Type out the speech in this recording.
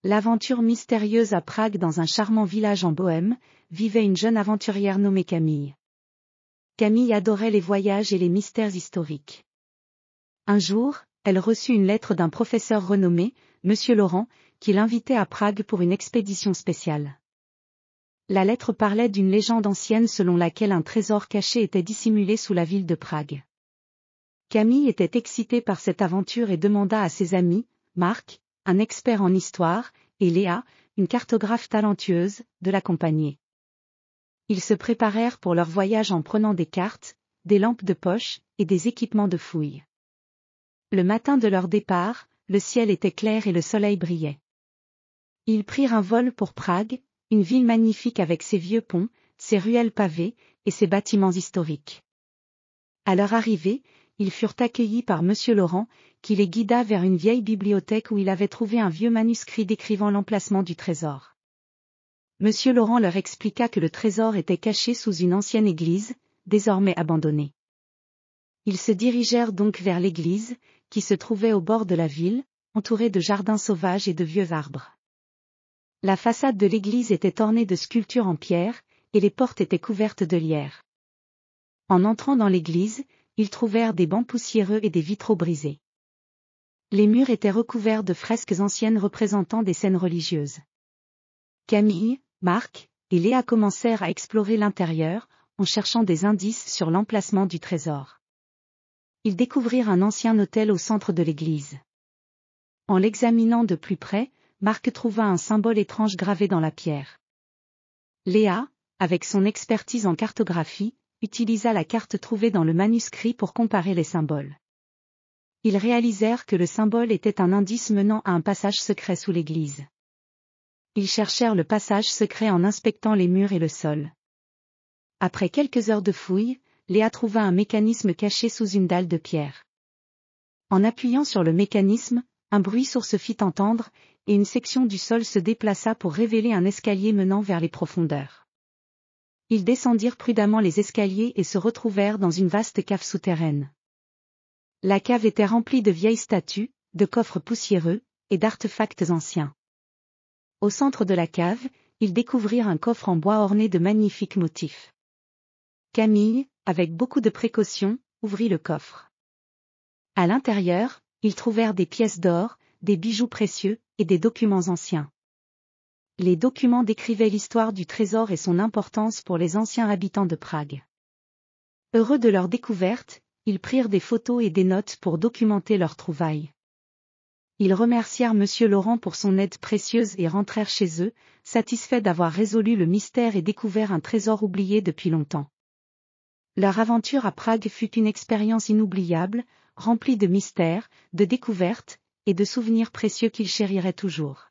L'aventure mystérieuse à Prague. Dans un charmant village en Bohême, vivait une jeune aventurière nommée Camille. Camille adorait les voyages et les mystères historiques. Un jour, elle reçut une lettre d'un professeur renommé, Monsieur Laurent, qui l'invitait à Prague pour une expédition spéciale. La lettre parlait d'une légende ancienne selon laquelle un trésor caché était dissimulé sous la ville de Prague. Camille était excitée par cette aventure et demanda à ses amis, Marc, un expert en histoire, et Léa, une cartographe talentueuse, de l'accompagner. Ils se préparèrent pour leur voyage en prenant des cartes, des lampes de poche, et des équipements de fouille. Le matin de leur départ, le ciel était clair et le soleil brillait. Ils prirent un vol pour Prague, une ville magnifique avec ses vieux ponts, ses ruelles pavées, et ses bâtiments historiques. À leur arrivée, ils furent accueillis par Monsieur Laurent, qui les guida vers une vieille bibliothèque où il avait trouvé un vieux manuscrit décrivant l'emplacement du trésor. Monsieur Laurent leur expliqua que le trésor était caché sous une ancienne église, désormais abandonnée. Ils se dirigèrent donc vers l'église, qui se trouvait au bord de la ville, entourée de jardins sauvages et de vieux arbres. La façade de l'église était ornée de sculptures en pierre, et les portes étaient couvertes de lierre. En entrant dans l'église, ils trouvèrent des bancs poussiéreux et des vitraux brisés. Les murs étaient recouverts de fresques anciennes représentant des scènes religieuses. Camille, Marc et Léa commencèrent à explorer l'intérieur, en cherchant des indices sur l'emplacement du trésor. Ils découvrirent un ancien autel au centre de l'église. En l'examinant de plus près, Marc trouva un symbole étrange gravé dans la pierre. Léa, avec son expertise en cartographie, utilisa la carte trouvée dans le manuscrit pour comparer les symboles. Ils réalisèrent que le symbole était un indice menant à un passage secret sous l'église. Ils cherchèrent le passage secret en inspectant les murs et le sol. Après quelques heures de fouilles, Léa trouva un mécanisme caché sous une dalle de pierre. En appuyant sur le mécanisme, un bruit sourd se fit entendre, et une section du sol se déplaça pour révéler un escalier menant vers les profondeurs. Ils descendirent prudemment les escaliers et se retrouvèrent dans une vaste cave souterraine. La cave était remplie de vieilles statues, de coffres poussiéreux, et d'artefacts anciens. Au centre de la cave, ils découvrirent un coffre en bois orné de magnifiques motifs. Camille, avec beaucoup de précaution, ouvrit le coffre. À l'intérieur, ils trouvèrent des pièces d'or, des bijoux précieux, et des documents anciens. Les documents décrivaient l'histoire du trésor et son importance pour les anciens habitants de Prague. Heureux de leur découverte, ils prirent des photos et des notes pour documenter leurs trouvailles. Ils remercièrent Monsieur Laurent pour son aide précieuse et rentrèrent chez eux, satisfaits d'avoir résolu le mystère et découvert un trésor oublié depuis longtemps. Leur aventure à Prague fut une expérience inoubliable, remplie de mystères, de découvertes, et de souvenirs précieux qu'ils chériraient toujours.